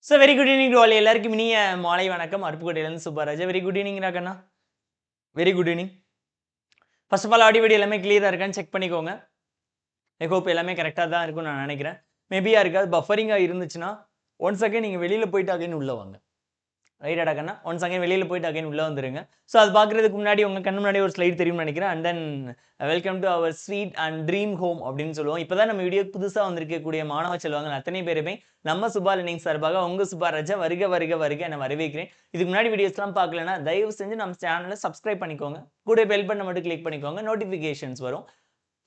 So very good evening to all. எல்லாருக்கும் இனிய மாலை வணக்கம். அருப்புக்கோட்டையிலிருந்து Subbaraj. Very good evening Raganna. Very good evening. First of all audio video எல்லாமே கிளியரா இருக்கான்னு செக் பண்ணிக்கோங்க. ஐ ஹோப் எல்லாமே கரெக்ட்டா தான் இருக்கும்னு நான் நினைக்கிறேன். மேபி யாருக்காவது பஃபரிங்கா இருந்துச்சுன்னா ஒன்ஸ் அகைன் நீங்க வெளியில போயிட்டு அகைன் உள்ள வாங்க. ரைட்டாடா கண்ணா? ஒன்ஸ் அகைன் வெளியில போயிட்டு அகைன் உள்ள வந்துருங்க. ஸோ அது பார்க்குறதுக்கு முன்னாடி உங்க கண்ணு முன்னாடி ஒரு ஸ்லைட் தெரியும்னு நினைக்கிறேன். And then welcome to our sweet and dream home அப்படின்னு சொல்லுவோம். இப்போ தான் நம்ம வீடியோ புதுசாக வந்திருக்கக்கூடிய மாணவ செல்வங்கள் அத்தனை பேருமே நம்ம சுபா லேர்னிங் சார்பாக உங்க சுபா ராஜா வருக வருக வருக என வரவேற்கிறேன். இதுக்கு முன்னாடி வீடியோஸ்லாம் பார்க்கலன்னா தயவு செஞ்சு நம்ம சேனலை சப்ஸ்கிரைப் பண்ணிக்கோங்க. கூட பெல் பட்டனை மட்டும் கிளிக் பண்ணிக்கோங்க. நோட்டிஃபிகேஷன்ஸ் வரும்.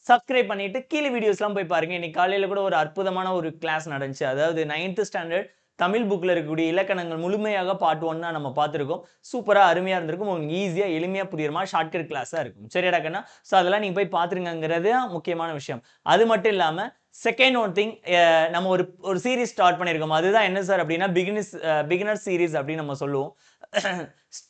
சப்ஸ்கிரைப் பண்ணிட்டு கீழே வீடியோஸ்லாம் போய் பாருங்க. இன்னைக்கு காலையில் கூட ஒரு அற்புதமான ஒரு கிளாஸ் நடந்துச்சு. அதாவது 9th ஸ்டாண்டர்ட் தமிழ் புக்கில் இருக்கக்கூடிய இலக்கணங்கள் முழுமையாக பார்ட் 1 தான் நம்ம பார்த்துருக்கோம். சூப்பராக அருமையாக இருந்திருக்கும். உங்களுக்கு ஈஸியாக எளிமையாக புரியுற மாதிரி ஷார்ட்கட் கிளாஸாக இருக்கும். சரியாடா கண்ணா? ஸோ அதெல்லாம் நீங்கள் போய் பார்த்துருங்கிறது முக்கியமான விஷயம். அது மட்டும் இல்லாமல் செகண்ட் ஒன் திங், நம்ம ஒரு சீரீஸ் ஸ்டார்ட் பண்ணியிருக்கோம். அதுதான் என்ன சார் அப்படின்னா பிகினர் சீரீஸ் அப்படின்னு நம்ம சொல்லுவோம்.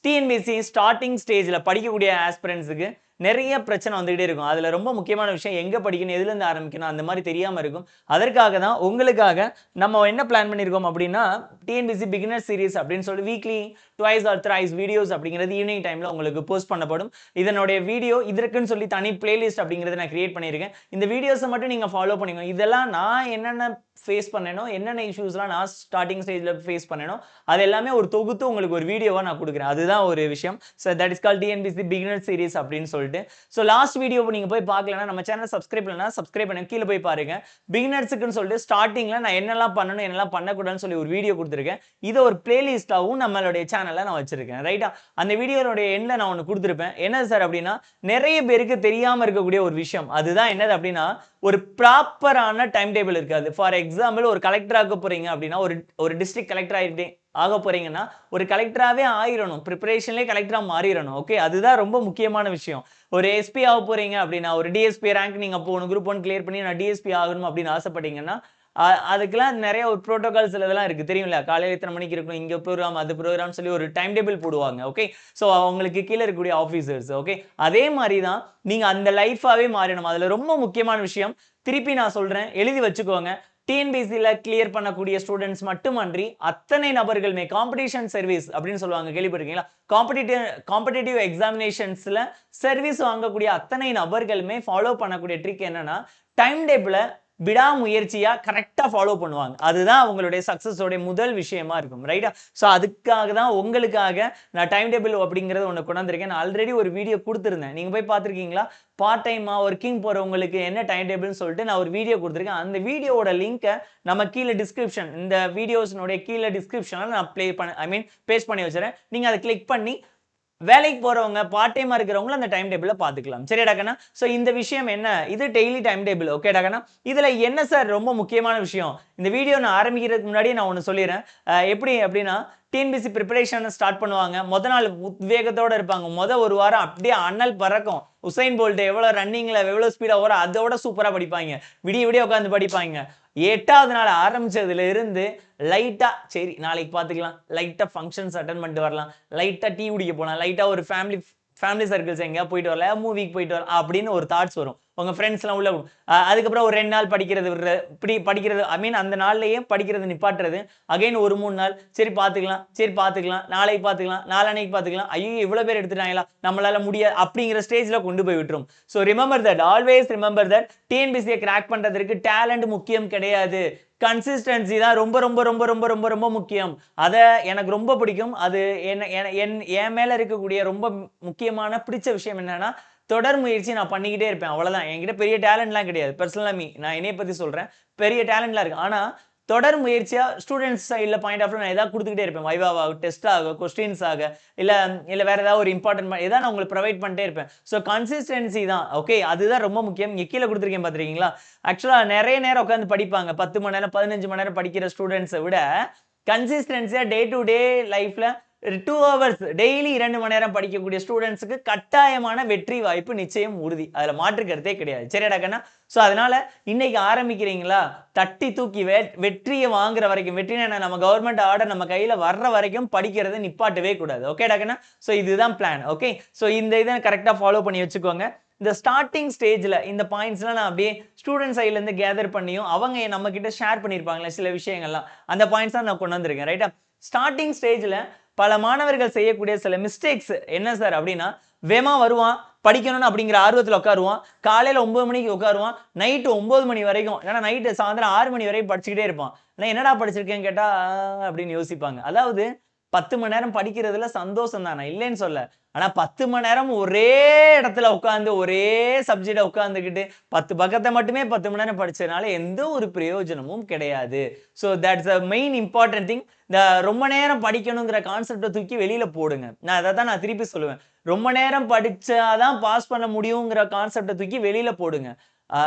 டிஎன்பிஎஸ்சி ஸ்டார்டிங் ஸ்டேஜில் படிக்கக்கூடிய ஆஸ்பிரன்ஸுக்கு நிறைய பிரச்சனை வந்துகிட்டே இருக்கும். அதில் ரொம்ப முக்கியமான விஷயம் எங்கே படிக்கணும், எதுலேருந்து ஆரம்பிக்கணும் அந்த மாதிரி தெரியாமல் இருக்கும். அதற்காக தான் உங்களுக்காக நம்ம என்ன பிளான் பண்ணியிருக்கோம் அப்படின்னா டிஎன்பிஎஸ்சி பிகினர் சீரீஸ் அப்படின்னு சொல்லி weekly twice or thrice videos அப்படிங்கிறது ஈவினிங் டைமில் உங்களுக்கு போஸ்ட் பண்ணப்படும். இதனுடைய வீடியோ இதற்குன்னு சொல்லி தனி பிளேலிஸ்ட் அப்படிங்கிறத நான் கிரியேட் பண்ணியிருக்கேன். இந்த வீடியோஸை மட்டும் நீங்கள் ஃபாலோ பண்ணிக்கணும். இதெல்லாம் நான் என்னென்ன ஃபேஸ் பண்ணேனோ, என்னென்ன இஷ்யூஸ்லாம் நான் ஸ்டார்டிங் ஸ்டேஜில் ஃபேஸ் பண்ணேனோ அது எல்லாமே ஒரு தொகுத்து உங்களுக்கு ஒரு வீடியோவாக நான் கொடுக்குறேன். அதுதான் ஒரு விஷயம். So that is call TNPSC beginner series அப்படின்னு சொல்லிட்டு. ஸோ லாஸ்ட் வீடியோ நீங்கள் போய் பார்க்கலன்னா நம்ம சேனல் சப்ஸ்கிரைப் பண்ணலன்னா சப்ஸ்கிரைப் பண்ணி கீழே போய் பாருங்க. பிகினர்ஸுக்குன்னு சொல்லிட்டு ஸ்டார்டிங்கில் நான் என்னெல்லாம் பண்ணணும் என்னெல்லாம் பண்ணக்கூடாதுன்னு சொல்லி ஒரு வீடியோ கொடுத்துருக்கேன். இதை ஒரு பிளேலிஸ்ட்டாகவும் நம்மளுடைய சேனலில் நான் வச்சிருக்கேன். ரைட்டா? அந்த வீடியோனுடைய எண்ணில் நான் ஒன்று கொடுத்துருப்பேன். என்ன சார் அப்படின்னா நிறைய பேருக்கு தெரியாமல் இருக்கக்கூடிய ஒரு விஷயம். அதுதான் என்னது அப்படின்னா ஒரு ப்ராப்பரான டைம் டேபிள் இருக்காது. ஃபார் எக்ஸாம்பிள் ஒரு கலெக்டர் ஆக போறீங்க அப்படின்னா ஒரு டிஸ்ட்ரிக்ட் கலெக்டர் ஆக போறீங்கன்னா ஒரு கலெக்டராகவே ஆயிரணும். ப்ரிப்பரேஷன்லேயே கலெக்டராக மாறிடணும். ஓகே, அதுதான் ரொம்ப முக்கியமான விஷயம். ஒரு எஸ்பி ஆக போறீங்க அப்படின்னா ஒரு டிஎஸ்பி ரேங்க் நீங்கள் போகணும். குரூப் 1 கிளியர் பண்ணி நான் டிஎஸ்பி ஆகணும் அப்படின்னு ஆசைப்பட்டீங்கன்னா அதுக்கெல்லாம் நிறைய ஒரு ப்ரோட்டோகால்ஸ் இதெல்லாம் இருக்கு தெரியும்ல. காலையில் எத்தனை மணிக்கு இருக்கணும், இங்கே ப்ரோக்ராம் அது ப்ரோக்ராம் சொல்லி ஒரு டைம் டேபிள் போடுவாங்க. ஓகே, ஸோ அவங்களுக்கு கீழே இருக்கக்கூடிய ஆஃபீஸர்ஸ். ஓகே, அதே மாதிரி தான் நீங்கள் அந்த லைஃபாகவே மாறிடணும். அதில் ரொம்ப முக்கியமான விஷயம் திருப்பி நான் சொல்கிறேன், எழுதி வச்சுக்கோங்க. டிஎன்பிஎஸ்சியில் கிளியர் பண்ணக்கூடிய ஸ்டூடெண்ட்ஸ் மட்டுமன்றி அத்தனை நபர்களுமே காம்படிஷன் சர்வீஸ் அப்படின்னு சொல்லுவாங்க, கேள்விப்பட்டிருக்கீங்களா? காம்படிட்டிவ் எக்ஸாமினேஷன்ஸில் சர்வீஸ் வாங்கக்கூடிய அத்தனை நபர்களுமே ஃபாலோ பண்ணக்கூடிய ட்ரிக் என்னன்னா டைம் டேபிளை விடாமுயற்சியா கரெக்டா ஃபாலோ பண்ணுவாங்க. அதுதான் அவங்களுடைய சக்சஸோட முதல் விஷயமா இருக்கும். ரைட்டா? ஸோ அதுக்காக தான் உங்களுக்காக நான் டைம் டேபிள் அப்படிங்கிறது ஒன்று கொண்டு வந்திருக்கேன். நான் ஆல்ரெடி ஒரு வீடியோ கொடுத்துருந்தேன். நீங்க போய் பார்த்துருக்கீங்களா? பார்ட் டைமா ஒர்க்கிங் போறவங்களுக்கு என்ன டைம் டேபிள்னு சொல்லிட்டு நான் ஒரு வீடியோ கொடுத்துருக்கேன். அந்த வீடியோவோட லிங்கை நம்ம கீழே டிஸ்கிரிப்ஷன், இந்த வீடியோஸ்னுடைய கீழே டிஸ்கிரிப்ஷனில் நான் பேஸ்ட் பண்ணி வச்சுறேன். நீங்க அதை கிளிக் பண்ணி வேலைக்கு போறவங்க பார்ட் டைமா இருக்கிறவங்க அந்த டைம் டேபிள பாத்துக்கலாம். சரிடா கண்ணா? சோ இந்த விஷயம் என்ன, இது டெய்லி டைம் டேபிள். ஓகேடா கண்ணா? இதுல என்ன சார் ரொம்ப முக்கியமான விஷயம், இந்த வீடியோ நான் ஆரம்பிக்கிறதுக்கு முன்னாடி நான் ஒன்று சொல்லிடுறேன். எப்படி அப்படின்னா டிஎன்பிஎஸ்சி ப்ரிப்பரேஷன் ஸ்டார்ட் பண்ணுவாங்க. நாள் உத்வேகத்தோட இருப்பாங்க. ஒரு வாரம் அப்படியே அனல் பறக்கும். உசைன் போல்ட் எவ்வளவு ரன்னிங்ல எவ்வளவு ஸ்பீடா வரும் அதோட சூப்பரா படிப்பாங்க. விடிய உட்காந்து படிப்பாங்க. 8வது நாள் ஆரம்பிச்சதுல இருந்து லைட்டா சரி நாளைக்கு பார்த்துக்கலாம், லைட்டா ஃபங்க்ஷன்ஸ் அட்டன் பண்ணிட்டு வரலாம், லைட்டா டீ குடிக்க போகலாம், லைட்டா ஒரு ஃபேமிலி சர்க்கிள்ஸ் எங்கேயா போயிட்டு வரலாம், மூவிக்கு போயிட்டு வரலாம் அப்படின்னு ஒரு தாட்ஸ் வரும். உங்க ஃப்ரெண்ட்ஸ்லாம் உள்ள அதுக்கப்புறம் ஒரு 2 நாள் படிக்கிறது அந்த நாள்லயே படிக்கிறது நிப்பாட்டுறது. அகைன் ஒரு 3 நாள் சரி பார்த்துக்கலாம், நாளைக்கு பார்த்துக்கலாம், நாளானைக்கு பார்த்துக்கலாம், ஐயோ இவ்வளவு பேர் எடுத்துட்டாங்களா நம்மளால முடியாது அப்படிங்கிற ஸ்டேஜ்ல கொண்டு போய் விட்டுரும். So remember that, always remember that, டிஎன்பிஎஸ்சியை கிராக் பண்றதுக்கு டேலண்ட் முக்கியம் கிடையாது. கன்சிஸ்டன்சி தான் ரொம்ப ரொம்ப ரொம்ப ரொம்ப ரொம்ப ரொம்ப முக்கியம். அதை எனக்கு ரொம்ப பிடிக்கும். அது என் மேல இருக்கக்கூடிய ரொம்ப முக்கியமான பிடிச்ச விஷயம் என்னன்னா தொடர் முயற்சி நான் பண்ணிக்கிட்டே இருப்பேன். அவ்வளவுதான். என்கிட்ட பெரிய டேலண்ட்லாம் கிடையாது. பர்சனலா நான் என்னைய பத்தி சொல்றேன். பெரிய டேலண்ட்லாம் இருக்கு. ஆனா தொடர் முயற்சியா ஸ்டூடெண்ட்ஸ் சைடில் பாயிண்ட் ஆஃப் நான் ஏதாவது கொடுத்துக்கிட்டே இருப்பேன். வைவாவாக, டெஸ்ட் ஆக, கொஸ்டின்ஸ் ஆக, இல்லை வேற ஏதாவது ஒரு இம்பார்ட்டன்ட் ஏதாவது நான் உங்களுக்கு ப்ரொவைட் பண்ணிட்டே இருப்பேன். ஸோ கன்சிஸ்டன்சி தான். ஓகே, அதுதான் ரொம்ப முக்கியம். இங்கே கீழே கொடுத்துருக்கேன் பார்த்துருக்கீங்களா? ஆக்சுவலாக நிறைய நேரம் உட்காந்து படிப்பாங்க. 10 மணி நேரம் 15 மணி நேரம் படிக்கிற ஸ்டூடெண்ட்ஸை விட கன்சிஸ்டன்சியா டே டு டே லைஃப்ல 2 ஹவர்ஸ் டெய்லி 2 மணி நேரம் படிக்கக்கூடிய ஸ்டூடெண்ட்ஸுக்கு கட்டாயமான வெற்றி வாய்ப்பு நிச்சயம் உறுதி. அதுல மாற்று கருத்தே கிடையாது. சரியாடா கண்ணா? ஸோ அதனால இன்னைக்கு ஆரம்பிக்கிறீங்களா, தட்டி தூக்கி வெற்றியை வாங்குற வரைக்கும், வெற்றினா நம்ம கவர்மெண்ட் ஆர்டர் நம்ம கையில வர்ற வரைக்கும் படிக்கிறத நிப்பாட்டவே கூடாது. ஓகேடா கண்ணா? ஸோ இதுதான் பிளான். ஓகே, ஸோ இந்த இதை கரெக்டா ஃபாலோ பண்ணி வச்சுக்கோங்க. இந்த ஸ்டார்டிங் ஸ்டேஜ்ல இந்த பாயிண்ட்ஸ்லாம் நான் அப்படியே ஸ்டூடெண்ட் சைட்ல இருந்து கேதர் பண்ணியும் அவங்க நம்ம கிட்ட ஷேர் பண்ணியிருப்பாங்களே சில விஷயங்கள்லாம், அந்த பாயிண்ட்ஸ் தான் நான் கொண்டு வந்திருக்கேன். ரைட்டா? ஸ்டார்டிங் ஸ்டேஜ்ல பல மாணவர்கள் செய்யக்கூடிய சில மிஸ்டேக்ஸ் என்ன சார் அப்படின்னா, வேகமா வருவான், படிக்கணும்னு அப்படிங்கிற ஆர்வத்தில் உட்காருவான், காலையில 9 மணிக்கு உட்காருவான், நைட்டு 9 மணி வரைக்கும், ஏன்னா நைட்டு சாயந்தரம் 6 மணி வரைக்கும் படிச்சுக்கிட்டே இருப்பான். நான் என்னடா படிச்சிருக்கேன்னு கேட்டா அப்படின்னு யோசிப்பாங்க. அதாவது 10 மணி நேரம் படிக்கிறதுல சந்தோஷம் தான், நான் இல்லைன்னு சொல்ல. ஆனா 10 மணி நேரம் ஒரே இடத்துல உட்கார்ந்து ஒரே சப்ஜெக்ட உட்கார்ந்துகிட்டு 10 பக்கத்தை மட்டுமே 10 மணி நேரம் படிச்சதுனால எந்த ஒரு பிரயோஜனமும் கிடையாது. So that's a main important thing. இந்த ரொம்ப நேரம் படிக்கணுங்கிற கான்செப்டை தூக்கி வெளியில போடுங்க. நான் அதை தான் நான் திருப்பி சொல்லுவேன். ரொம்ப நேரம் படிச்சாதான் பாஸ் பண்ண முடியுங்கிற கான்செப்டை தூக்கி வெளியில போடுங்க.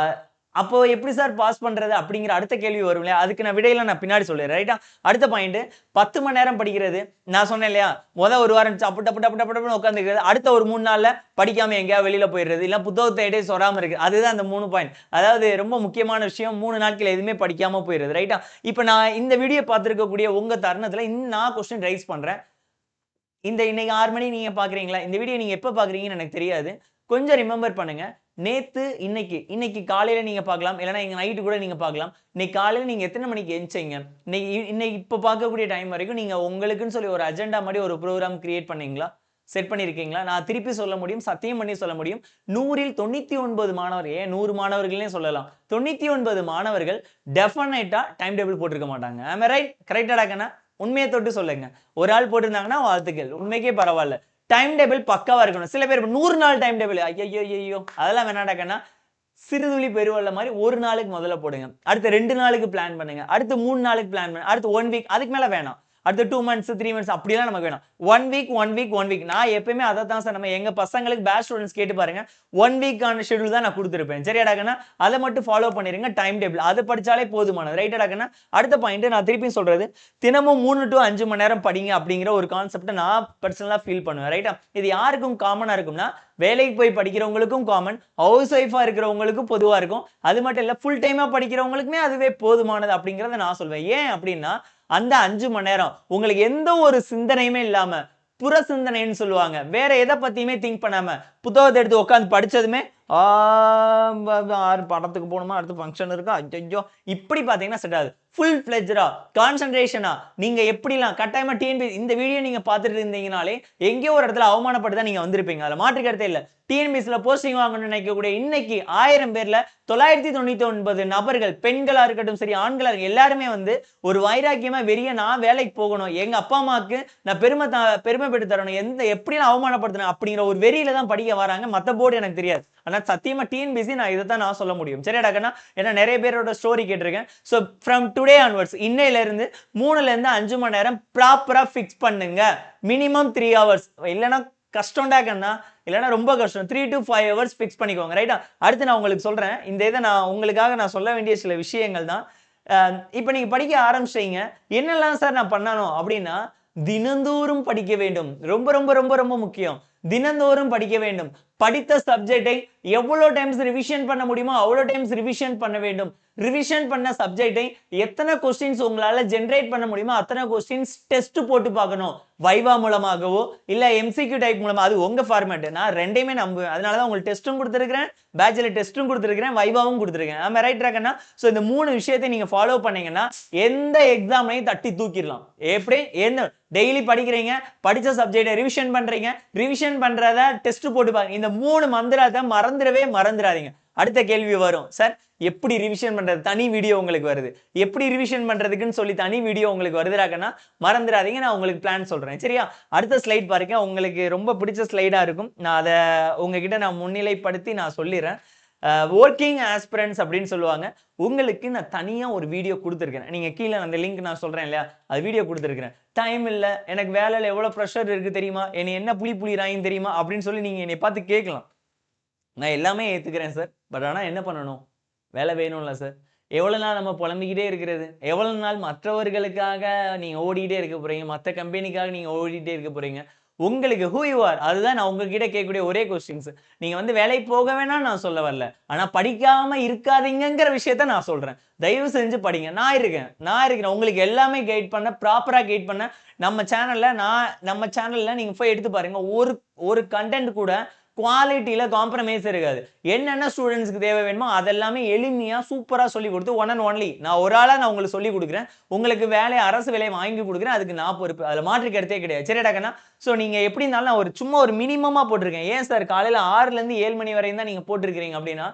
அப்போ எப்படி சார் பாஸ் பண்றது அப்படிங்கிற அடுத்த கேள்வி வரும் இல்லையா? அதுக்கு நான் விடையில நான் பின்னாடி சொல்லிடுறேன். ரைட்டா? அடுத்த பாயிண்ட், 10 மணி நேரம் படிக்கிறது. நான் சொன்னேன் இல்லையா, ஒரு வாரம் டப்பு டப்பு டப்பு டப்பு டப்புன்னு உட்காந்துக்கிறது, அடுத்த ஒரு 3 நாள்ல படிக்காம எங்கேயாவது வெளியில போயிடுறது, இல்ல புத்தகத்தை எடுத்து சொராம இருக்கு. அதுதான் அந்த 3 பாயிண்ட். அதாவது ரொம்ப முக்கியமான விஷயம், 3 நாட்கள் எதுவுமே படிக்காம போயிடுறது. ரைட்டா? இப்போ நான் இந்த வீடியோ பார்த்துருக்கக்கூடிய உங்க தருணத்துல நான் கொஸ்டின் ரைஸ் பண்றேன். இன்னைக்கு 6 மணி நீங்க பாக்குறீங்களா? இந்த வீடியோ நீங்க எப்ப பாக்குறீங்கன்னு எனக்கு தெரியாது. கொஞ்சம் ரிமெம்பர் பண்ணுங்க. நேத்து, இன்னைக்கு காலையில நீங்க பார்க்கலாம். இல்லன்னா நைட்டு கூட நீங்க பார்க்கலாம். இன்னைக்கு காலையில நீங்க எத்தனை மணிக்கு எந்திச்சீங்க? இன்னைக்கு இப்ப பார்க்கக்கூடிய டைம் வரைக்கும் நீங்க உங்களுக்குன்னு சொல்லி ஒரு அஜெண்டா மாதிரி ஒரு ப்ரோகிராம் கிரியேட் பண்ணீங்களா? செட் பண்ணியிருக்கீங்களா? நான் திருப்பி சொல்ல முடியும், சத்தியம் பண்ணி சொல்ல முடியும். 100ல் 99 மாணவர்கள், ஏன் 100 மாணவர்கள்னே சொல்லலாம். 99 மாணவர்கள் டெஃபினட்டா டைம் டேபிள் போட்டிருக்க மாட்டாங்க. ஆம் ஐ ரைட்? கரெக்டாடா கண்ணா? உண்மையை தொட்டு சொல்லுங்க. ஒரு ஆள் போட்டிருந்தாங்கன்னா வாழ்த்துக்கள். உண்மைக்கே பரவாயில்ல. டைம் டேபிள் பக்காவா இருக்கணும். சில பேர் 100 நாள் டைம் டேபிள், ஐயோ அதெல்லாம் வேணாடாக்கன்னா, சிறுதுளி பெருவெள்ளம் மாதிரி ஒரு நாளுக்கு முதல்ல போடுங்க. அடுத்து 2 நாளுக்கு பிளான் பண்ணுங்க. அடுத்து 3 நாளுக்கு பிளான் பண்ணுங்க. அடுத்து 1 வீக், அதுக்கு மேல வேணாம். அடுத்து 2 மந்த்ஸ் 3 மந்த்ஸ் அப்படிலாம் நமக்கு வேணும். 1 வீக். நான் எப்பயுமே அதை தான் சார், நம்ம எங்க பசங்களுக்கு பேட்ச் ஸ்டூடெண்ட்ஸ் கேட்டு பாருங்க. 1 வீக்கான ஷெட்யூல் தான் நான் கொடுத்துருப்பேன். சரியாடாக்கன்னா? அதை மட்டும் ஃபாலோ பண்ணிருங்க. டைம் டேபிள் அது படிச்சாலே போதுமானது. ரைட்டாடாக்கன்னா? அடுத்த பாயிண்ட் நான் திருப்பி சொல்றது, தினமும் 3 to 5 மணி நேரம் படிங்க அப்படிங்கிற ஒரு கான்செப்டை நான் பர்சனலா ஃபீல் பண்ணுவேன். ரைட்டா? இது யாருக்கும் காமனா இருக்கும்னா, வேலைக்கு போய் படிக்கிறவங்களுக்கும் காமன், ஹவுஸ் ஒய்ஃபா இருக்கிறவங்களுக்கும் பொதுவா இருக்கும். அது மட்டும் இல்ல, ஃபுல் டைமா படிக்கிறவங்களுக்குமே அதுவே போதுமானது அப்படிங்கறத நான் சொல்வேன். ஏன் அப்படின்னா, அந்த 5 மணி நேரம் உங்களுக்கு எந்த ஒரு சிந்தனையுமே இல்லாம, புற சிந்தனைன்னு சொல்லுவாங்க, வேற எதை பத்தியுமே திங்க் பண்ணாம புத்தகத்தை எடுத்து உட்காந்து படிச்சதுமே படத்துக்கு போகணுமா, அடுத்து ஃபங்க்ஷன் இருக்கா, ஐயோ இப்படி பாத்தீங்கன்னா செட் ஆகுது. ஃபுல் ஃபிளெஜ்டா கான்சென்ட்ரேஷனா நீங்க எப்படிலாம் கட்டாயமா டிஎன்பிஎஸ்சி இந்த வீடியோ நீங்க பார்த்துட்டு இருந்தீங்கனாலே எங்கேயோ ஒரு இடத்துல அவமானப்பட்டு தான் நீங்க வந்திருப்பீங்க. அதுல மாற்று கருத்தே இல்ல. டிஎன்பிஎஸ்சில போஸ்டிங் வாங்கணும்னு நினைக்கக்கூடிய இன்னைக்கு 1000 பேர்ல 999 நபர்கள், பெண்களா இருக்கட்டும் சரி, ஆண்களா இருக்கு, எல்லாருமே வந்து ஒரு வைராக்கியமா வெறிய நான் வேலைக்கு போகணும், எங்க அப்பா அம்மாவுக்கு நான் பெருமைப்பட்டு தரணும், எப்படிலாம் அவமானப்படுத்தணும் அப்படிங்கிற ஒரு வெறியில தான் படிக்க வராங்க. மத்த போர்டு எனக்கு தெரியாது. ஆனா சத்தியமா டிஎன்பிஎஸ்சி நான் இதை தான் நான் சொல்ல முடியும். சரியாடாக்கன்னா? ஏன்னா நிறைய பேரோட ஸ்டோரி கேட்டிருக்கேன். ஸோ ஃப்ரம் டுடே ஆன்வர்ட்ஸ், இன்னையில இருந்து 3ல இருந்து 5 மணி நேரம் ப்ராப்பரா ஃபிக்ஸ் பண்ணுங்க. மினிமம் 3 ஹவர்ஸ், இல்லைன்னா கஷ்டம்டாக்கன்னா, இல்லைன்னா ரொம்ப கஷ்டம். 3 to 5 ஹவர்ஸ் ஃபிக்ஸ் பண்ணிக்கோங்க. ரைட்டா? அடுத்து நான் உங்களுக்கு சொல்றேன். இந்த இதை நான் உங்களுக்காக நான் சொல்ல வேண்டிய சில விஷயங்கள் தான். இப்போ நீங்க படிக்க ஆரம்பிச்சீங்க, என்னெல்லாம் சார் நான் பண்ணணும் அப்படின்னா, தினந்தோறும் படிக்க வேண்டும். ரொம்ப ரொம்ப ரொம்ப ரொம்ப முக்கியம். தினந்தோறும் படிக்க வேண்டும். படித்த சப்ஜெக்டை எவ்வளவு டைம்ஸ் ரிவிஷன் பண்ண முடியுமோ அவ்வளவு டைம்ஸ் ரிவிஷன் பண்ண வேண்டும். ரிவிஷன் பண்ண சப்ஜெக்டை எத்தனை கொஸ்டின்ஸ் உங்களால ஜெனரேட் பண்ண முடியுமோ அத்தனை கொஸ்டின்ஸ் டெஸ்ட் போட்டு பார்க்கணும். வைவா மூலமாகவோ இல்ல எம்சிக்யூ டைப் மூலமா, அது உங்க ஃபார்மேட். நான் ரெண்டையுமே நம்புவேன். அதனால தான் உங்களுக்கு டெஸ்ட்டும் கொடுத்துருக்கேன், பேட்ச்ல டெஸ்ட்டும் கொடுத்துருக்கேன், வைவாவும் கொடுத்துருக்கேன். ஆமா ரைட் ராக்கண்ணா? ஸோ இந்த 3 விஷயத்தை நீங்க ஃபாலோ பண்ணீங்கன்னா எந்த எக்ஸாமையும் தட்டி தூக்கிடலாம். எப்படி? என்ன டெய்லி படிக்கிறீங்க, படிச்ச சப்ஜெக்டை ரிவிஷன் பண்றீங்க, ரிவிஷன் பண்றத டெஸ்ட் போட்டு பாருங்க. இந்த 3 மந்திரத்தை மறந்துடாதீங்க. அடுத்த கேள்வி வரும், சார் எப்படி ரிவிஷன் பண்றது? தனி வீடியோ உங்களுக்கு வருது. எப்படி ரிவிஷன் பண்றதுக்குன்னு சொல்லி தனி வீடியோ உங்களுக்கு வருதுராக்கன்னா மறந்துடாதீங்க. நான் உங்களுக்கு பிளான் சொல்றேன். சரியா? அடுத்த ஸ்லைட் பாருங்க, உங்களுக்கு ரொம்ப பிடிச்ச ஸ்லைடா இருக்கும். நான் அதை உங்ககிட்ட நான் முன்னிலைப்படுத்தி நான் சொல்லிடுறேன். ஒர்க்கிங் ஆஸ்பிரன்ஸ் அப்படின்னு சொல்லுவாங்க. உங்களுக்கு நான் தனியா ஒரு வீடியோ கொடுத்துருக்கேன். நீங்க கீழே அந்த லிங்க் நான் சொல்றேன் இல்லையா, அது வீடியோ கொடுத்துருக்கேன். டைம் இல்ல, எனக்கு வேலையில எவ்வளவு ப்ரெஷர் இருக்கு தெரியுமா, என்னை என்ன புளிராயின்னு தெரியுமா அப்படின்னு சொல்லி நீங்க என்னை பார்த்து கேட்கலாம். நான் எல்லாமே ஏத்துக்கிறேன் சார். பட் ஆனா என்ன பண்ணணும்? வேலை வேணும்ல சார். எவ்வளவு நாள் நம்ம புலம்பிக்கிட்டே இருக்கிறது? எவ்வளவு நாள் மற்றவர்களுக்காக நீங்க ஓடிட்டே இருக்க போறீங்க? மற்ற கம்பெனிக்காக நீங்க ஓடிட்டே இருக்க போறீங்க? உங்களுக்கு ஹூ யூ ஆர், அதுதான் நான் உங்ககிட்ட கேட்கக்கூடிய ஒரே கொஸ்டின்ஸ். நீங்க வந்து வேலைக்கு போக வேணாம் நான் சொல்ல வரல, ஆனா படிக்காம இருக்காதீங்கிற விஷயத்த நான் சொல்றேன். தயவு செஞ்சு படிங்க. நான் இருக்கிறேன் உங்களுக்கு எல்லாமே கைட் பண்ண, ப்ராப்பரா கைட் பண்ண. நம்ம சேனல்ல நீங்க போய் எடுத்து பாருங்க. ஒரு கண்டென்ட் கூட குவாலிட்டியில காம்ப்ரமைஸ் இருக்காது. என்னென்ன ஸ்டூடெண்ட்ஸ்க்கு தேவை வேணுமோ அதெல்லாமே எளிமையா சூப்பரா சொல்லி கொடுத்து ஒன் அண்ட் ஒன்லி நான் ஒரு ஆளா நான் உங்களுக்கு சொல்லி கொடுக்குறேன். உங்களுக்கு அரசு வேலையை வாங்கி கொடுக்குறேன். அதுக்கு நான் பொறுப்பு. அதுல மாற்று கருத்தே கிடையாது. சரிடா கண்ணா? ஸோ நீங்க எப்படி இருந்தாலும் நான் சும்மா ஒரு மினிமமா போட்டிருக்கேன். ஏன் சார் காலையில 6ல இருந்து 7 மணி வரையும் தான் நீங்க போட்டிருக்கிறீங்க அப்படின்னா,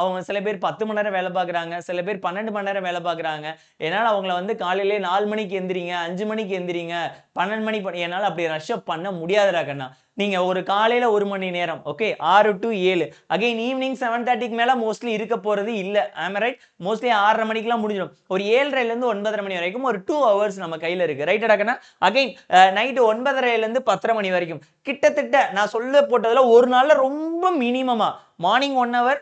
அவங்க சில பேர் 10 மணி நேரம் வேலை பார்க்குறாங்க. சில பேர் 12 மணி நேரம் வேலை பார்க்குறாங்க. என்னால அவங்கள காலையிலே 4 மணிக்கு எந்திரிங்க, 5 மணிக்கு எந்திரிங்க, 12 மணி என்னால அப்படி ரஷ் அப் பண்ண முடியாதுடா கண்ணா. நீங்க ஒரு காலையில 1 மணி நேரம், ஓகே, 6 to 7, அகைன் ஈவினிங் 7:30க்கு மேல மோஸ்ட்லி இருக்க போறது இல்ல. ஆம் ரைட்? மோஸ்ட்லி 6:30 மணிக்கெல்லாம் முடிஞ்சிடும். ஒரு 7:30ல இருந்து 9:30 மணி வரைக்கும் ஒரு 2 ஹவர்ஸ் நம்ம கையில இருக்கு. ரைட்டா கண்ணா? அகைன் நைட் 9:30ல இருந்து 10:30 மணி வரைக்கும் கிட்டத்தட்ட நான் சொல்ல போட்டதுல ஒரு நாள்ல ரொம்ப மினிமமா மார்னிங் 1 ஹவர்,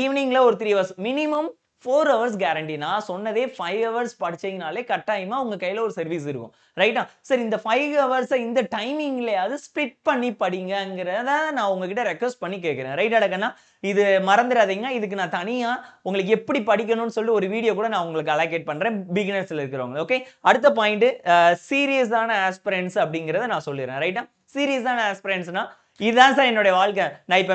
ஈவினிங்ல ஒரு 3 ஹவர்ஸ், மினிமம் 4 ஹவர்ஸ் கேரண்டி. நான் சொன்னதே 5 ஹவர்ஸ் படிச்சீங்கனாலே கட்டாயமா உங்க கையில ஒரு சர்வீஸ் இருக்கும். ரைட்டா? சரி, இந்த 5 ஹவர்ஸ் இந்த டைமிங்லயாவது ஸ்ப்ளிட் பண்ணி படிங்கங்கிறத நான் உங்ககிட்ட ரெக்வெஸ்ட் பண்ணி கேட்கிறேன். ரைட்டா கண்ணா? இது மறந்துடாதீங்க. இதுக்கு நான் தனியா உங்களுக்கு எப்படி படிக்கணும்னு சொல்லி ஒரு வீடியோ கூட நான் உங்களுக்கு அலோகேட் பண்றேன், பிகினர்ஸ்ல இருக்கிறவங்க. ஓகே, அடுத்த பாயிண்ட் சீரியஸான ஆஸ்பிரண்ட்ஸ் அப்படிங்கறத நான் சொல்லிடுறேன். ரைட்டா? சீரியஸான ஆஸ்பிரண்ட்ஸ்னா இதுதான் சார் என்னுடைய வாழ்க்கை. நான் இப்ப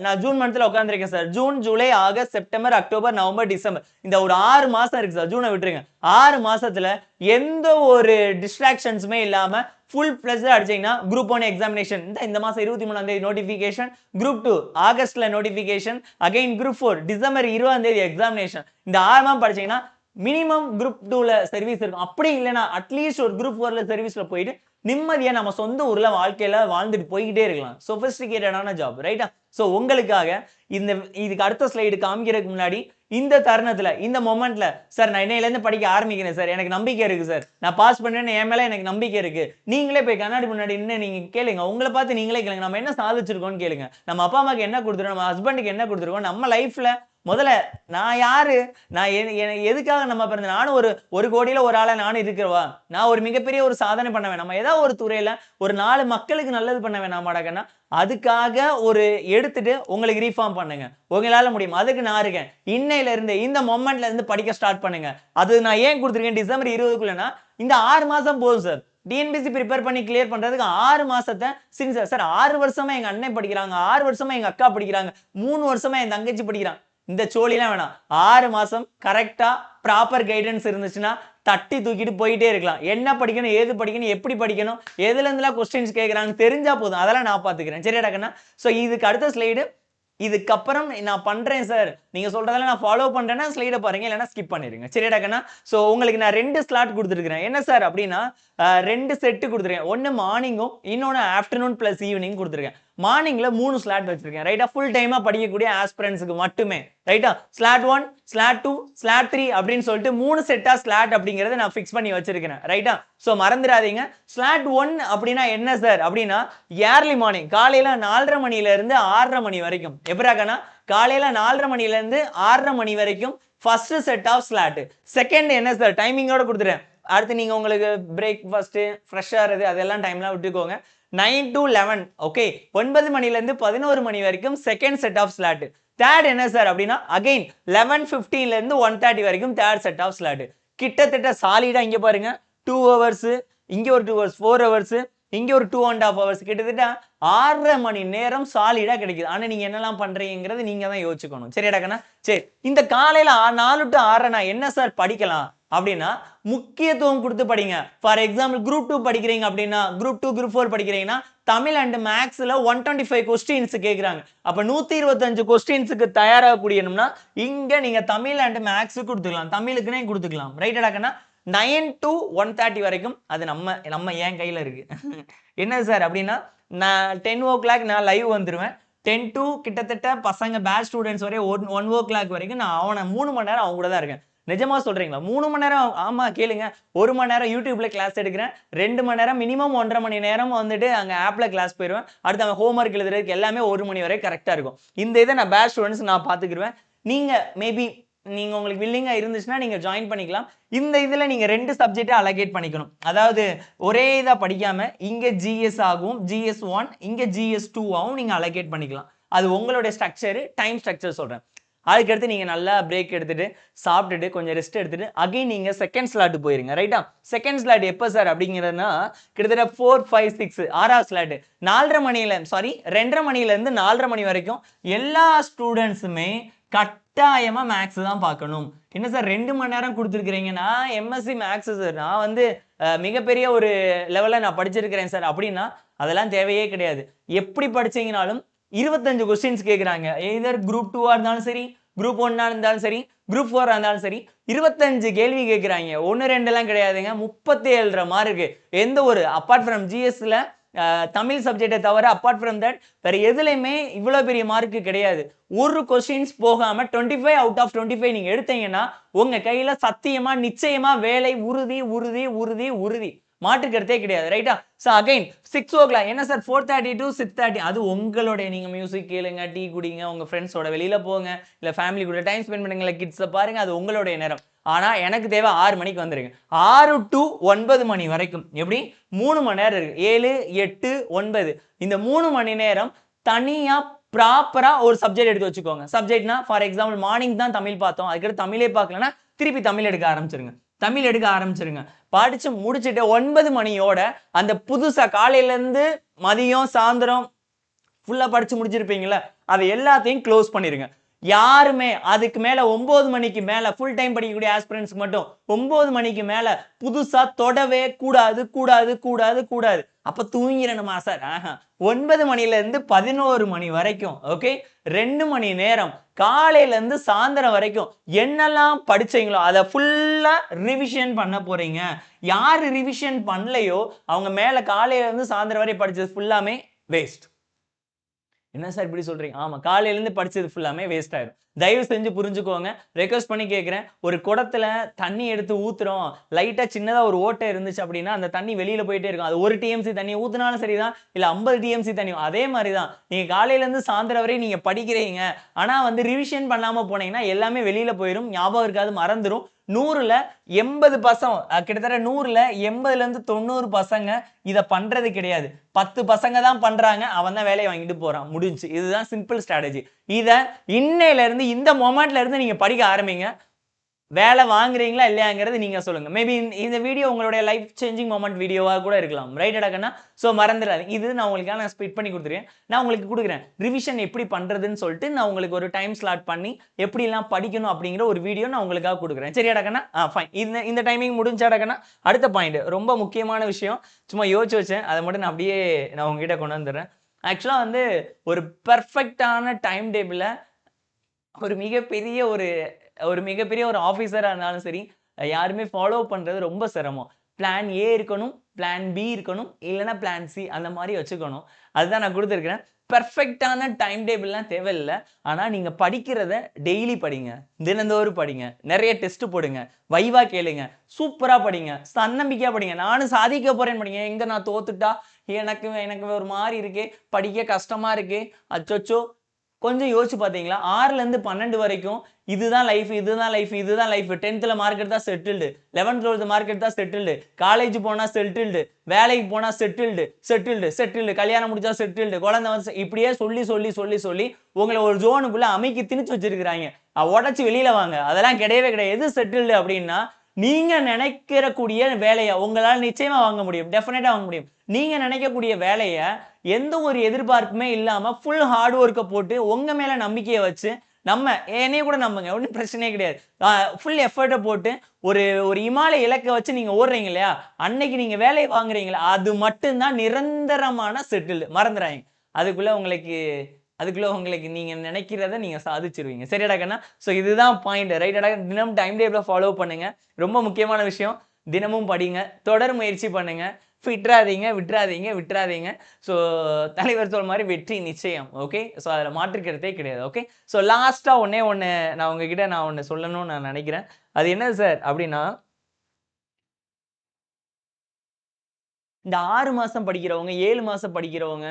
நான் ஜூன் மந்த்ல உட்காந்துருக்கேன் sir. June, July, August, September, October, November, December, இந்த ஒரு 6 மாசம் இருக்கு சார். ஜூனை விட்டுருங்க. 6 மாசத்துல எந்த ஒரு டிஸ்ட்ராக்ஷன்ஸுமே இல்லாம ஃபுல் ஃபிளெஜ்டா அடிச்சீங்கன்னா குரூப் 1 எக்ஸாமினேஷன் இந்த மாசம் 23ஆம் தேதி நோட்டிபிகேஷன், குரூப் 2 ஆகஸ்ட்ல நோட்டிபிகேஷன், அகைன் குரூப் 4 டிசம்பர் 20ஆம் தேதி எக்ஸாமினேஷன். இந்த 6 மாதம் படிச்சீங்கன்னா மினிமம் குரூப் 2ல சர்வீஸ் இருக்கும். அப்படி இல்லைன்னா அட்லீஸ்ட் ஒரு குரூப் 4ல சர்வீஸ்ல போயிட்டு நிம்மதியா நம்ம சொந்த ஊர்ல வாழ்க்கையில வாழ்ந்துட்டு போய்கிட்டே இருக்கலாம். சொபிஸ்டிகேட்டடான ஜாப். ரைட்டா? சோ உங்களுக்காக இதுக்கு அடுத்த ஸ்லைடு காமிக்கிறதுக்கு முன்னாடி இந்த தருணத்துல இந்த மொமெண்ட்ல சார் நான் இன்னையில இருந்து படிக்க ஆரம்பிக்கிறேன் சார், எனக்கு நம்பிக்கை இருக்கு சார், நான் பாஸ் பண்ணுவேன்னு என் மேல எனக்கு நம்பிக்கை இருக்கு. நீங்களே போய் கண்ணாடி முன்னாடி இன்னும் நீங்க கேளுங்க. உங்களை பார்த்து நீங்களே கேளுங்க. நம்ம என்ன சாதிச்சிருக்கோம்னு கேளுங்க. நம்ம அப்பா அம்மாக்கு என்ன கொடுத்துருக்கோம், நம்ம ஹஸ்பண்டுக்கு என்ன கொடுத்துருக்கோம், நம்ம லைஃப்ல முதல்ல நான் யாரு, நான் எதுக்காக நம்ம பிறந்த, நானும் ஒரு கோடியில ஒரு ஆளா நானும் இருக்கிறவா, நான் ஒரு மிகப்பெரிய ஒரு சாதனை பண்ண வேணாம், நம்ம ஏதாவது ஒரு துறையில ஒரு 4 மக்களுக்கு நல்லது பண்ண வேணாமாடாக்கன்னா, அதுக்காக ஒரு எடுத்துட்டு உங்களுக்கு ரீஃபார்ம் பண்ணுங்க. உங்களால முடியும். அதுக்கு நான் இருக்கேன். இன்னையில இருந்து இந்த மொமெண்ட்ல இருந்து படிக்க ஸ்டார்ட் பண்ணுங்க. அது நான் ஏன் கொடுத்துருக்கேன் டிசம்பர் 20க்குள்ளனா, இந்த 6 மாசம் போதும் சார். டிஎன்பிசி ப்ரிப்பேர் பண்ணி கிளியர் பண்றதுக்கு 6 மாசத்தை சின்சியர் சார். 6 வருஷமா எங்க அண்ணன் படிக்கிறாங்க, 6 வருஷமா எங்க அக்கா படிக்கிறாங்க, 3 வருஷமா என் தங்கச்சி படிக்கிறாங்க. இந்த சோழிலாம் வேணாம். 6 மாசம் கரெக்டா ப்ராப்பர் கைடன்ஸ் இருந்துச்சுன்னா தட்டி தூக்கிட்டு போயிட்டே இருக்கலாம். என்ன படிக்கணும், ஏது படிக்கணும், எப்படி படிக்கணும், எதுல இருந்துலாம் கொஸ்டின்ஸ் கேட்கறாங்க தெரிஞ்சா போதும். அதெல்லாம் நான் பாத்துக்கிறேன். சரியாடா கண்ணா? சோ இதுக்கு அடுத்த ஸ்லைடு. இதுக்கப்புறம் நான் பண்றேன் சார், நீங்க சொல்றதெல்லாம் நான் ஃபாலோ பண்றேன்னா ஸ்லைட பாருங்க, இல்லைன்னா ஸ்கிப் பண்ணிடுங்க. சரியாடா கண்ணா? சோ உங்களுக்கு நான் 2 ஸ்லாட் கொடுத்துருக்கேன். என்ன சார் அப்படின்னா 2 செட்டு கொடுத்துருக்கேன். ஒன்னு மார்னிங்கும் இன்னொன்னு ஆஃப்டர்நூன் பிளஸ் ஈவினிங் கொடுத்துருக்கேன். மார்னிங்ல 3 ஸ்லாட் வச்சிருக்கேன். ரைட்டா? ஃபுல் டைமா படிக்கக்கூடிய ஆஸ்பிரண்ட்ஸ்க்கு மட்டுமே. ரைட்டா? ஸ்லாட் 1, ஸ்லாட் 2, ஸ்லாட் 3 அப்படின்னு சொல்லிட்டு 3 செட்டா ஸ்லாட் அப்படிங்கறத நான் ஃபிக்ஸ் பண்ணி வச்சிருக்கேன். ரைட்டா? சோ மறந்துடாதீங்க. ஸ்லாட் 1 அப்படின்னா என்ன சார் அப்படின்னா ஏர்லி மார்னிங் காலையில 4:30 மணில இருந்து 6:30 மணி வரைக்கும். எப்படாக்கன்னா காலையில 4:30 மணில இருந்து 6:30 மணி வரைக்கும் first set of slot. Second என்ன சார் டைமிங்கோட கொடுத்துறேன். அடுத்து நீங்க உங்களுக்கு பிரேக்ஃபாஸ்ட், ஃப்ரெஷ் ஆறது அதெல்லாம் டைம்லாம் விட்டுக்கோங்க. 9 to 11, ஓகே, 9 மணில இருந்து 11 மணி வரைக்கும் second set of slot. Third என்ன சார் அப்படின்னா அகைன் 11:15ல இருந்து 1:30 வரைக்கும் தேர்ட் செட் ஆஃப் ஸ்லாட். கிட்டத்தட்ட சாலிடா இங்க பாருங்க 2 ஹவர்ஸ், இங்க ஒரு 2 ஹவர்ஸ், 4 ஹவர்ஸ், இங்க ஒரு 2.5 ஹவர்ஸ், கிட்டத்தட்ட 6:30 மணி நேரம் சாலிடா கிடைக்குது. ஆனா நீங்க என்னெல்லாம் பண்றீங்கிறது நீங்க தான் யோசிச்சுக்கணும். சரியாடா கண்ணா? சரி, இந்த காலையில 4 to 6 நான் என்ன சார் படிக்கலாம் அப்படின்னா முக்கியத்துவம் கொடுத்து படிங்க. ஃபார் எக்ஸாம்பிள் குரூப் 2 படிக்கிறீங்க அப்படின்னா, குரூப் 2 குரூப் 4 படிக்கிறீங்கன்னா தமிழ் அண்ட் மேக்ஸ்ல 125 கொஸ்டின்ஸ் கேக்குறாங்க. அப்ப 125 கொஸ்டின்ஸ்க்கு தயாராகக்கூடியணும்னா இங்க நீங்க தமிழ் அண்ட் மேக்ஸ் கொடுத்துக்கலாம். தமிழுக்குனே கொடுத்துக்கலாம். ரைட்டடா கண்ணா? 9 to 1:30 வரைக்கும் அது நம்ம என் கையில இருக்கு. என்ன சார் அப்படின்னா நான் 10 o'clock நான் லைவ் வந்துருவேன். 10 to கிட்டத்தட்ட பசங்க பேட்ச் ஸ்டூடெண்ட்ஸ் வரை 1 o'clock வரைக்கும் நான் அவனை 3 மணி நேரம் அவங்க கூட தான் இருக்கேன். நிஜமா சொல்றீங்களா? 3 மணி நேரம்? ஆமா கேளுங்க. 1 மணி நேரம் யூடியூப்ல கிளாஸ் எடுக்கிறேன். 2 மணி நேரம் மினிமம் 1.5 மணி நேரம் வந்துட்டு அங்க ஆப்ல கிளாஸ் போயிருவேன். அடுத்து அவன் ஹோம்ஒர்க் எழுதுறதுக்கு எல்லாமே 1 மணி வரை கரெக்டா இருக்கும். இந்த இதை நான் பேட்ச் ஸ்டூடெண்ட்ஸ் நான் பாத்துக்கிடுவேன். நீங்க மேபி நீங்க உங்களுக்கு வில்லிங்கா இருந்துச்சுன்னா நீங்க ஜாயின் பண்ணிக்கலாம். இந்த இதுல நீங்க 2 சப்ஜெக்ட் அலோகேட் பண்ணிக்கணும். அதாவது ஒரே இதா படிக்காம இங்க GS ஆகும், GS1, இங்க GS2 ஆகும் நீங்க அலோகேட் பண்ணிக்கலாம். அது உங்களுடைய ஸ்ட்ரக்சர், டைம் ஸ்ட்ரக்சர் சொல்றேன். அதுக்கடுத்து நீங்கள் நல்லா பிரேக் எடுத்துகிட்டு சாப்பிட்டுட்டு கொஞ்சம் ரெஸ்ட் எடுத்துகிட்டு அகைன் நீங்கள் செகண்ட் ஸ்லாட்டு போயிருங்க. ரைட்டா? செகண்ட் ஸ்லாட் எப்போ சார் அப்படிங்கிறதுனா கிட்டத்தட்ட 4, 5, 6 6ஆவது ஸ்லாட்டு 2:30 மணிலேருந்து 4:30 மணி வரைக்கும் எல்லா ஸ்டூடெண்ட்ஸுமே கட்டாயமாக மேக்ஸ் தான் பார்க்கணும். என்ன சார் 2 மணி நேரம் கொடுத்துருக்கிறீங்க? நான் எம்எஸ்சி மேக்ஸ் சார், நான் வந்து மிகப்பெரிய ஒரு லெவலில் நான் படிச்சிருக்கிறேன் சார் அப்படின்னா அதெல்லாம் தேவையே கிடையாது. எப்படி படிச்சீங்கனாலும் 25 கொஸ்டின்ஸ் கேட்குறாங்க. எதர் குரூப் 2 இருந்தாலும் சரி, குரூப் 1 இருந்தாலும் சரி, குரூப் 4 இருந்தாலும் சரி, 25 கேள்வி கேட்குறாங்க. 1 2 கிடையாதுங்க, 37 மார்க்கு. எந்த ஒரு அப்பார்ட் ஃப்ரம் ஜிஎஸ்ல தமிழ் சப்ஜெக்டை தவிர அப்பார்ட் ஃப்ரம் தட் வேற எதுலையுமே இவ்வளோ பெரிய மார்க்கு கிடையாது. ஒரு கொஸ்டின்ஸ் போகாம 25 அவுட் ஆஃப் 25 நீங்க எடுத்தீங்கன்னா உங்க கையில சத்தியமா நிச்சயமா வேலை உறுதி உறுதி உறுதி உறுதி, மாற்றுக்கிறதே கிடையாது. ரைட்டா? ஸோ அகைன் 6 o'clock என்ன சார் 4:30 to 6:30 அது உங்களுடைய, நீங்க மியூசிக் கேளுங்க, டீ குடிங்க, உங்க ஃப்ரெண்ட்ஸோட வெளியில போங்க, இல்ல ஃபேமிலி கூட டைம் ஸ்பெண்ட் பண்ணுங்க, கிட்ஸை பாருங்க, அது உங்களுடைய நேரம். ஆனா எனக்கு தேவை 6 மணிக்கு வந்துருங்க. 6 to 9 மணி வரைக்கும் எப்படி 3 மணி நேரம் இருக்கு. 7, 8, 9 இந்த 3 மணி நேரம் தனியா ப்ராப்பரா ஒரு சப்ஜெக்ட் எடுத்து வச்சுக்கோங்க. சப்ஜெக்ட்னா ஃபார் எக்ஸாம்பிள் மார்னிங் தான் தமிழ் பார்த்தோம், அதுக்கடுத்து தமிழே பார்க்கலன்னா திருப்பி தமிழ் எடுக்க ஆரம்பிச்சிருங்க. படிச்சு முடிச்சுட்டு 9 மணியோட அந்த புதுசா காலையில இருந்து மதியம் சாயந்தரம் ஃபுல்லா படிச்சு முடிச்சிருப்பீங்களா, அதை எல்லாத்தையும் க்ளோஸ் பண்ணிருங்க. யாருமே அதுக்கு மேல 9 மணிக்கு மேல ஃபுல் டைம் படிக்கக்கூடிய ஆஸ்பிரண்ட்ஸ்க்கு மட்டும் 9 மணிக்கு மேல புதுசா தொடவே கூடாது. அப்ப தூங்கிடணுமா சார்? 9 மணில இருந்து 11 மணி வரைக்கும், ஓகே, 2 மணி நேரம் காலையில இருந்து சாயந்தரம் வரைக்கும் என்னெல்லாம் படிச்சீங்களோ அதை ஃபுல்லா ரிவிஷன் பண்ண போறீங்க. யாரு ரிவிஷன் பண்ணலையோ அவங்க மேல காலையில இருந்து சாயந்தரம் வரை படிச்சது ஃபுல்லாமே வேஸ்ட். என்ன சார் இப்படி சொல்றீங்க? ஆமா, காலையில இருந்து படிச்சது ஃபுல்லாமே வேஸ்ட் ஆயிடும். தயவு செஞ்சு புரிஞ்சுக்கோங்க. ரெக்வஸ்ட் பண்ணி கேட்கிறேன். ஒரு குடத்துல தண்ணி எடுத்து ஊத்துறோம், லைட்டா சின்னதா ஒரு ஓட்டை இருந்துச்சு அப்படின்னா அந்த தண்ணி வெளியில போயிட்டே இருக்கும். அது 1 TMC தண்ணி ஊத்துனாலும் சரிதான், இல்ல 50 TMC தண்ணி, அதே மாதிரிதான் நீங்க காலையில இருந்து சாயந்தரம் வரை நீங்க படிக்கிறீங்க, ஆனா வந்து ரிவிஷன் பண்ணாம போனீங்கன்னா எல்லாமே வெளியில போயிடும், ஞாபகம் இருக்காது, மறந்துடும். 100ல 80% கிட்டத்தட்ட 100ல 80ல இருந்து 90 பசங்க இத பண்றது கிடையாது. 10 பசங்க தான் பண்றாங்க, அவன் தான் வேலையை வாங்கிட்டு போறான், முடிஞ்சு. இதுதான் சிம்பிள் ஸ்ட்ராட்டஜி. இத இன்னையில இருந்து இந்த மொமெண்ட்ல இருந்து நீங்க படிக்க ஆரம்பிங்க. வேலை வாங்குறீங்களா இல்லையாங்கிறது நீங்க சொல்லுங்க. மேபி இந்த வீடியோ உங்களுடைய லைஃப் சேஞ்சிங் மொமெண்ட் வீடியோவா கூட இருக்கலாம். ரைட்டா கண்ணா? ஸோ மறந்துடாதீங்க. இது நான் உங்களுக்கு ஸ்பிட் பண்ணி கொடுத்துருக்கேன். நான் உங்களுக்கு கொடுக்குறேன் ரிவிஷன் எப்படி பண்றதுன்னு சொல்லிட்டு நான் உங்களுக்கு ஒரு டைம் ஸ்லாட் பண்ணி எப்படிலாம் படிக்கணும் அப்படிங்கிற ஒரு வீடியோ நான் உங்களுக்காக கொடுக்குறேன். சரியாடா கண்ணா? ஃபைன். இந்த டைமிங் முடிஞ்சாடா கண்ணா? அடுத்த பாயிண்ட் ரொம்ப முக்கியமான விஷயம், சும்மா யோசிச்சு வச்சேன், அதை மட்டும் நான் உங்ககிட்ட கொண்டு வந்துடுறேன். ஆக்சுவலா வந்து ஒரு பெர்ஃபெக்டான டைம் டேபிள ஒரு மிகப்பெரிய ஒரு ஆஃபீஸரா இருந்தாலும் சரி, யாருமே ஃபாலோ பண்றது ரொம்ப சிரமம். பிளான் ஏ இருக்கணும், பிளான் பி இருக்கணும், இல்லைன்னா பிளான் சி, அந்த மாதிரி வச்சுக்கணும். அதுதான் நான் கொடுத்துருக்கிறேன். பெர்ஃபெக்டான டைம் டேபிள்லாம் தேவையில்லை. ஆனால் நீங்கள் படிக்கிறத டெய்லி படிங்க, தினந்தோறும் படிங்க, நிறைய டெஸ்ட் போடுங்க, வைவா கேளுங்க, சூப்பராக படிங்க, தன்னம்பிக்கையாக படிங்க. நானும் சாதிக்க போறேன்னு படிங்க. எங்கே நான் தோத்துட்டா எனக்கு ஒரு மாதிரி இருக்கே, படிக்க கஷ்டமா இருக்கே, அச்சோ. கொஞ்சம் யோசிச்சு பார்த்தீங்களா? 6ல இருந்து 12 வரைக்கும் இதுதான் லைஃப். 10th மார்க் எடுத்தா செட்டில்டு, 11th 12th மார்க் எடுத்தா செட்டில்டு, காலேஜ் போனா செட்டில்டு, வேலைக்கு போனா செட்டில்டு, கல்யாணம் முடிச்சா செட்டில்டு, குழந்தை வந்து, இப்படியே சொல்லி உங்களை ஒரு ஜோனுக்குள்ள அமைக்கி திணிச்சு வச்சிருக்கிறாங்க. உடச்சு வெளியில வாங்க. அதெல்லாம் கிடையவே கிடையாது. எது செட்டில்டு அப்படின்னா, நீங்க நினைக்கக்கூடிய வேலையை உங்களால நிச்சயமா வாங்க முடியும், டெஃபினட்டா வாங்க முடியும். நீங்க நினைக்கக்கூடிய வேலையை எந்த ஒரு எதிர்பார்ப்புமே இல்லாம ஃபுல் ஹார்ட் ஒர்க்கை போட்டு உங்க மேல நம்பிக்கையை வச்சு, என்னைய கூட நம்புங்க, ஒன்றும் பிரச்சனையே கிடையாது, ஃபுல் எஃபர்ட்டை போட்டு ஒரு இமாலய இலக்கை வச்சு நீங்க ஓடுறீங்க இல்லையா, அன்னைக்கு நீங்க வேலையை வாங்குறீங்களா, அது மட்டும்தான் நிரந்தரமான செட்டில்டு. மறந்துடாங்க. அதுக்குள்ள உங்களுக்கு நீங்க நினைக்கிறத நீங்க சாதிச்சிருவீங்க. சரியாடா கண்ணா? ஸோ இதுதான் பாயிண்ட். ரைட்டாடா? தினம் டைம் டேபிள ஃபாலோ பண்ணுங்க. ரொம்ப முக்கியமான விஷயம். தினமும் படிங்க, தொடர் முயற்சி பண்ணுங்க, விட்டுறாதீங்க. ஸோ தலைவர் சொல் மாதிரி வெற்றி நிச்சயம். ஓகே, ஸோ அதில் மாற்றுக்கிறதே கிடையாது. ஓகே, ஸோ லாஸ்டா ஒன்னே ஒன்று நான் உங்ககிட்ட சொல்லணும்னு நான் நினைக்கிறேன். அது என்ன சார் அப்படின்னா, இந்த 6 மாசம் படிக்கிறவங்க, 7 மாசம் படிக்கிறவங்க,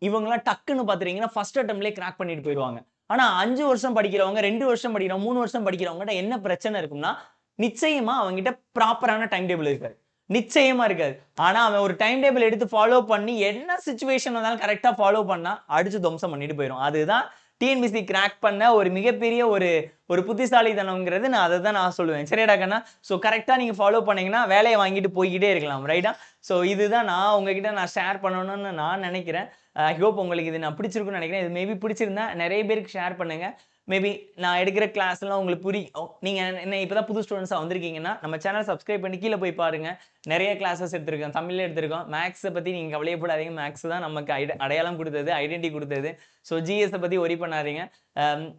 இவங்கலாம் டக்குன்னு பார்த்துட்டீங்கன்னா ஃபர்ஸ்ட் அட்டெம்ப்ட்லேயே கிராக் பண்ணிட்டு போயிடுவாங்க. ஆனா 5 வருஷம் படிக்கிறவங்க, 2 வருஷம் படிக்கிறவங்க, 3 வருஷம் படிக்கிறவங்ககிட்ட என்ன பிரச்சனை இருக்கும்னா, நிச்சயமா அவங்ககிட்ட ப்ராப்பரான டைம் டேபிள் இருக்காது. நிச்சயமா இருக்காது. ஆனா அவன் ஒரு டைம் டேபிள் எடுத்து ஃபாலோ பண்ணி என்ன சிச்சுவேஷன் வந்தாலும் கரெக்டா ஃபாலோ பண்ணா அடிச்சு துவம்சம் பண்ணிட்டு போயிடும். அதுதான் டிஎன்பிஎஸ்சி கிராக் பண்ண ஒரு மிகப்பெரிய ஒரு புத்திசாலித்தனம்ங்கிறது நான் அதை தான் நான் சொல்லுவேன். சரியாடா கண்ணா? ஸோ கரெக்டாக நீங்கள் ஃபாலோ பண்ணீங்கன்னா வேலையை வாங்கிட்டு போய்கிட்டே இருக்கலாம். ரைட்டா? ஸோ இதுதான் நான் உங்ககிட்ட நான் ஷேர் பண்ணணும்னு நான் நினைக்கிறேன். ஐ ஹோப் உங்களுக்கு இது நான் பிடிச்சிருக்குன்னு நினைக்கிறேன். இது மேபி பிடிச்சிருந்தா நிறைய பேருக்கு ஷேர் பண்ணுங்க. மேபி நான் எடுக்கிற கிளாஸ்லாம் உங்களுக்கு நீங்கள் என்ன இப்போ தான் புது ஸ்டூடெண்ட்ஸாக வந்திருக்கீங்கன்னா நம்ம சேனல் சப்ஸ்கிரைப் பண்ணி கீழே போய் பாருங்கள். நிறைய கிளாஸஸ் எடுத்திருக்கோம், தமிழில் எடுத்திருக்கோம். மேக்ஸை பற்றி நீங்கள் கவலையப்படாதீங்க. மேக்ஸ் தான் நமக்கு அடையாளம் கொடுத்தது, ஐடென்டிட்டி கொடுத்தது. ஸோ ஜிஎஸை பற்றி ஒரி பண்ணாதீங்க.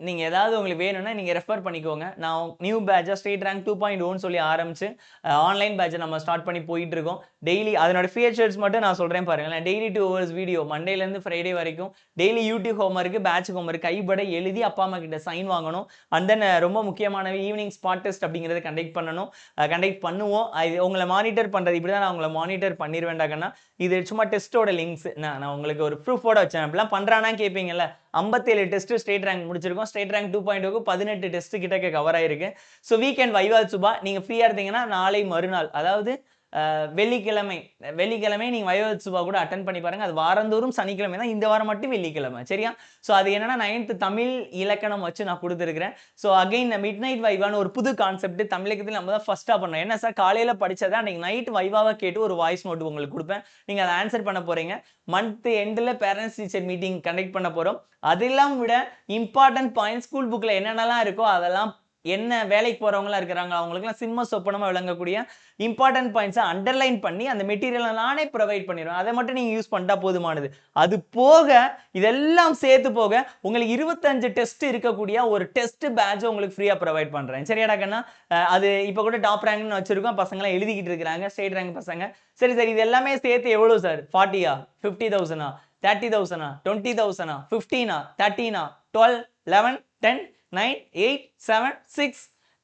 நீங்கள் ஏதாவது உங்களுக்கு வேணும்னா நீங்கள் ரெஃபர் பண்ணிக்கோங்க. நான் நியூ பேட்சாக ஸ்டேட் ரேங்க் 2.0 சொல்லி ஆரம்பிச்சு ஆன்லைன் பேட்சை நம்ம ஸ்டார்ட் பண்ணி போயிட்டு இருக்கோம். டெய்லி அதனோட ஃபீச்சர்ஸ் மட்டும் நான் சொல்கிறேன் பாருங்களேன். டெய்லி 2 hours வீடியோ, மண்டேலேருந்து ஃப்ரைடே வரைக்கும் டெய்லி யூடியூப் ஹோம்ஒர்க்கு, பேட்ச் ஹோம்ஒர்க் கைப்பட எழுதி அப்பா அம்மா கிட்ட சைன் வாங்கணும். அண்ட் தென் ரொம்ப முக்கியமான ஈவினிங் ஸ்பாட் டெஸ்ட் அப்படிங்கிறத கண்டக்ட் பண்ணுவோம். அது உங்களை மானிட்டர் பண்ணுறது இப்படி தான் நான் உங்களை மானிட்டர் பண்ணிடுவேண்டாக்கன்னா. இது சும்மா டெஸ்ட்டோட லிங்க்ஸ் நான் உங்களுக்கு ஒரு ப்ரூஃபோட வச்சேன். அப்படிலாம் பண்ணுறானா கேட்பீங்கல்ல. 57 டெஸ்ட் ஸ்டேட் ரேங்க் முடிச்சிருக்கோம். ஸ்டேட் ரேங்க் 2.0க்கு 18 டெஸ்ட் கிட்ட கவர் ஆயிருக்கு. ஸோ வீக்கெண்ட் வைவா சுபா நீங்கள் ஃப்ரீயாக இருந்தீங்கன்னா நாளை மறுநாள், அதாவது வெள்ளிக்கிழமை நீங்கள் வைவா சுபா கூட அட்டன் பண்ணி பாருங்க. அது வாரந்தோறும் சனிக்கிழமை தான், இந்த வாரம் மட்டும் வெள்ளிக்கிழமை. சரியா? ஸோ அது என்னன்னா 9th தமிழ் இலக்கணம் வச்சு நான் கொடுத்துருக்கிறேன். ஸோ அகைன் மிட் நைட் வைவான்னு ஒரு புது கான்செப்ட் தமிழகத்தில் நம்ம தான் ஃபர்ஸ்ட்டாக பண்ணோம். என்ன சார், காலையில் படித்ததை அன்றைக்கி நைட் வைவாவை கேட்டு ஒரு வாய்ஸ் நோட் உங்களுக்கு கொடுப்பேன். நீங்கள் அதை ஆன்சர் பண்ண போகிறீங்க. மந்த் எண்டில் பேரண்ட்ஸ் டீச்சர் மீட்டிங் கண்டக்ட் பண்ண போகிறோம். அதெல்லாம் விட இம்பார்ட்டன்ட் பாயிண்ட் ஸ்கூல் புக்கில் என்னென்னலாம் இருக்கோ அதெல்லாம், என்ன வேலைக்கு போகிறவங்களாம் இருக்கிறாங்க அவங்களுக்குலாம் சிம்ம சொப்பனமாக விளங்கக்கூடிய இம்பார்ட்டன்ட் பாயிண்ட்ஸை அண்டர்லைன் பண்ணி அந்த மெட்டீரியலை நானே ப்ரொவைட் பண்ணிடுவேன். அதை மட்டும் நீங்கள் யூஸ் பண்ணிட்டா போதுமானது. அது போக இதெல்லாம் சேர்த்து போக உங்களுக்கு 25 டெஸ்ட் இருக்கக்கூடிய ஒரு டெஸ்ட் பேட்ச் உங்களுக்கு ஃப்ரீயாக ப்ரொவைட் பண்ணுறேன். சரியாடா கண்ணா? அது இப்போ கூட டாப் ரேங்க்னு வச்சுருக்கோம். பசங்களாம் எழுதிக்கிட்டு இருக்கிறாங்க, ஸ்டேட் ரேங்க் பசங்க. சரி இது எல்லாமே சேர்த்து எவ்வளோ சார்? 40,000 50,000 30,000 20,000 15 13 12 11 10 9 8 7 6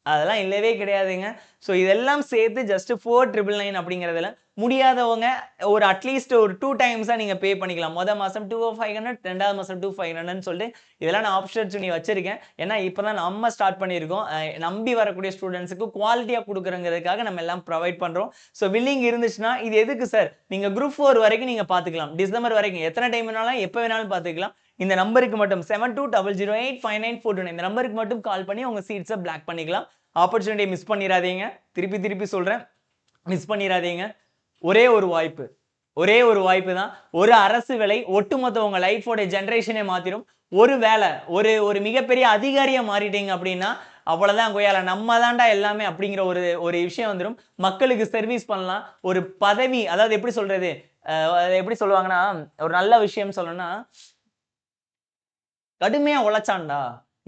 அதெல்லாம் இல்லவே கிடையாதுங்க. ஸோ இதெல்லாம் சேர்த்து ஜஸ்ட் 4,999 அப்படிங்கிறதுல முடியாதவங்க ஒரு அட்லீஸ்ட் ஒரு 2 டைம்ஸாக நீங்கள் பே பண்ணிக்கலாம். மொதல் மாதம் 2,500, 2வது மாதம் 2,500 சொல்லிட்டு இதெல்லாம் நான் ஆப்ஷன் வச்சிருக்கேன். ஏன்னா இப்போ தான் நம்ம ஸ்டார்ட் பண்ணியிருக்கோம். நம்பி வரக்கூடிய ஸ்டூடெண்ட்ஸுக்கு குவாலிட்டியாக கொடுக்குறங்கிறதுக்காக நம்ம எல்லாம் ப்ரொவைட் பண்ணுறோம். ஸோ வில்லிங் இருந்துச்சுன்னா இது எதுக்கு சார், நீங்கள் Group 4 வரைக்கும் நீங்கள் பார்த்துக்கலாம். டிசம்பர் வரைக்கும் எத்தனை டைம் வேணாலும் எப்போ வேணாலும் பார்த்துக்கலாம். இந்த நம்பருக்கு மட்டும் 7200859429 இந்த நம்பருக்கு மட்டும் கால் பண்ணி உங்கள் சீட்ஸை பிளாக் பண்ணிக்கலாம். ஆப்பர்ச்சுனிட்டியை மிஸ் பண்ணிடாதீங்க. திருப்பி சொல்கிறேன், மிஸ் பண்ணிடாதீங்க. ஒரே ஒரு வாய்ப்பு தான். ஒரு அரசு வேலை ஒட்டுமொத்த உங்கள் லைஃபோட ஜென்ரேஷனே மாற்றிடும். ஒரு வேலை ஒரு மிகப்பெரிய அதிகாரியாக மாறிட்டீங்க அப்படின்னா அவ்வளோதான் கொய்யால, நம்ம தாண்டா எல்லாமே அப்படிங்கிற ஒரு விஷயம் வந்துடும். மக்களுக்கு சர்வீஸ் பண்ணலாம். ஒரு பதவி, அதாவது எப்படி சொல்கிறது, எப்படி சொல்லுவாங்கன்னா, ஒரு நல்ல விஷயம் சொல்லணும்னா, கடுமையா உழைச்சான்டா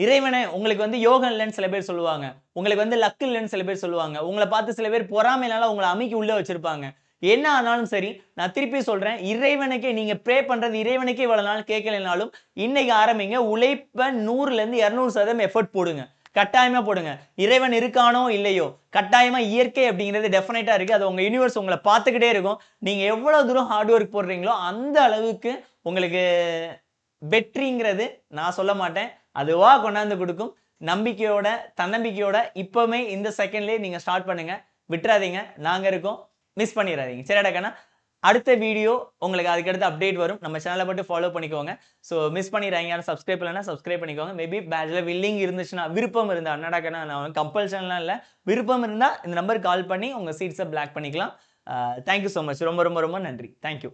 இறைவனே. உங்களுக்கு யோகம் இல்லைன்னு சில பேர் சொல்லுவாங்க, உங்களுக்கு லக்கு இல்லைன்னு சில பேர் சொல்லுவாங்க, உங்களை பார்த்து சில பேர் பொறாமைனால உங்களை அமைக்கி உள்ள வச்சிருப்பாங்க. என்ன ஆனாலும் சரி, நான் திருப்பி சொல்றேன், இறைவனுக்கே நீங்க ப்ரே பண்றது இறைவனுக்கே இவ்வளவு நாள் கேட்கலனாலும் இன்னைக்கு ஆரம்பிங்க. உழைப்ப 100% எஃபர்ட் போடுங்க, கட்டாயமா போடுங்க. இறைவன் இருக்கானோ இல்லையோ, கட்டாயமா இயற்கை அப்படிங்கிறது டெஃபினட்டா இருக்கு. அது உங்க யூனிவர்ஸ் உங்களை பார்த்துக்கிட்டே இருக்கும். நீங்க எவ்வளவு தூரம் ஹார்ட் ஒர்க் போடுறீங்களோ அந்த அளவுக்கு உங்களுக்கு வெற்றிங்கிறது நான் சொல்ல மாட்டேன், அதுவா கொண்டாந்து கொடுக்கும். நம்பிக்கையோட, தன்னம்பிக்கையோட இப்பவுமே இந்த செகண்ட்லேயே நீங்க ஸ்டார்ட் பண்ணுங்க. விட்டுறாதீங்க, நாங்க இருக்கோம், மிஸ் பண்ணிடாதீங்க. சரிடா கண்ணா? அடுத்த வீடியோ உங்களுக்கு அதுக்கடுத்து அப்டேட் வரும். நம்ம சேனலை மட்டும் ஃபாலோ பண்ணிக்கோங்க. ஸோ மிஸ் பண்ணிடுறாங்க. யாரும் சப்ஸ்கிரைப் இல்லைன்னா சப்ஸ்கிரைப் பண்ணிக்கோங்க. மேபி பேட்சில் வில்லிங் இருந்துச்சுன்னா, விருப்பம் இருந்தால், அண்ணாடா கண்ணா நான் கம்பல்ஷன்லாம் இல்லை, விருப்பம் இருந்தால் இந்த நம்பருக்கு கால் பண்ணி உங்கள் சீட்ஸை பிளாக் பண்ணிக்கலாம். Thank you so much. ரொம்ப ரொம்ப ரொம்ப நன்றி. தேங்க்யூ.